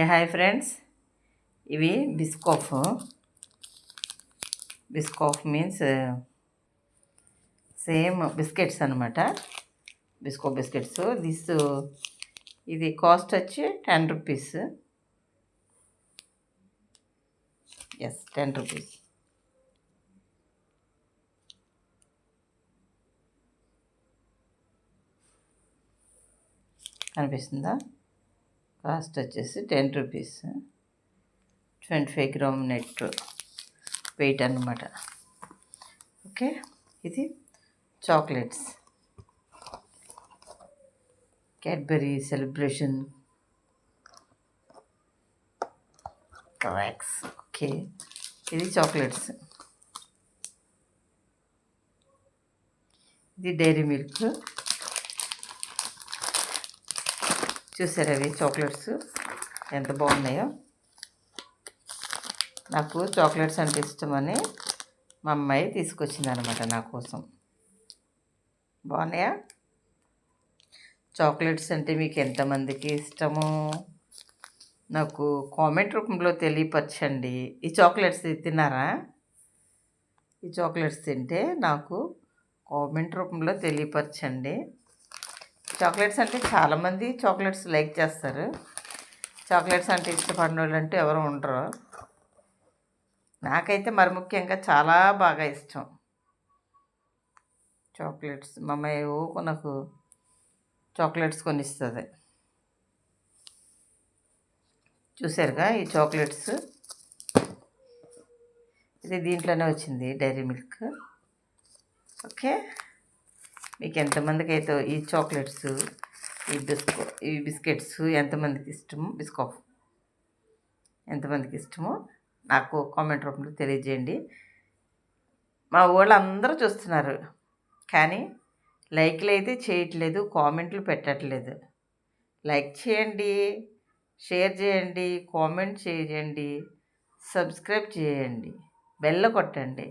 Hi friends, ఇవి Biscoff means same biscuits అనమాట. Biscuits ఇది కాస్ట్ వచ్చి 10 రూపీస్. Yes, 10 rupees. కనిపిస్తుందా? కాస్ట్ వచ్చేసి 10 రూపీస్. 25 గ్రామ్ నెట్ వెయిట్ అన్నమాట. ఓకే, ఇది chocolates Cadbury celebration cracks. Okay, ఇది చాక్లెట్స్. ఇది డైరీ మిల్క్. చూసారా అవి చాక్లెట్స్ ఎంత బాగున్నాయో? నాకు చాక్లెట్స్ అంటే ఇష్టమని మా అమ్మాయి తీసుకొచ్చింది అనమాట నా కోసం. బాగున్నాయా? చాక్లెట్స్ అంటే మీకు ఎంతమందికి ఇష్టమో నాకు కామెంట్ రూపంలో తెలియపరచండి. ఈ చాక్లెట్స్ తిన్నారా? ఈ చాక్లెట్స్ తింటే నాకు కామెంట్ రూపంలో తెలియపరచండి. చాక్లెట్స్ అంటే చాలామంది చాక్లెట్స్ లైక్ చేస్తారు. చాక్లెట్స్ అంటే ఇష్టపడిన వాళ్ళు అంటే ఎవరు ఉండరు. నాకైతే మరి ముఖ్యంగా చాలా బాగా ఇష్టం చాక్లెట్స్. మా అమ్మాయి నాకు చాక్లెట్స్ కొనిస్తుంది. చూసారుగా ఈ చాక్లెట్స్. ఇది దీంట్లోనే వచ్చింది, డైరీ మిల్క్. ఓకే, మీకు ఎంతమందికి అయితే ఈ చాక్లెట్స్ ఈ బిస్కెట్స్ ఎంతమందికి ఇష్టమో, ఎంతమందికి ఇష్టమో నాకు కామెంట్ రూపంలో తెలియజేయండి. మా వాళ్ళు అందరూ చూస్తున్నారు కానీ లైక్లు అయితే చేయట్లేదు, కామెంట్లు పెట్టట్లేదు. లైక్ చేయండి, షేర్ చేయండి, కామెంట్ చేయండి, సబ్స్క్రైబ్ చేయండి, బెల్ కొట్టండి.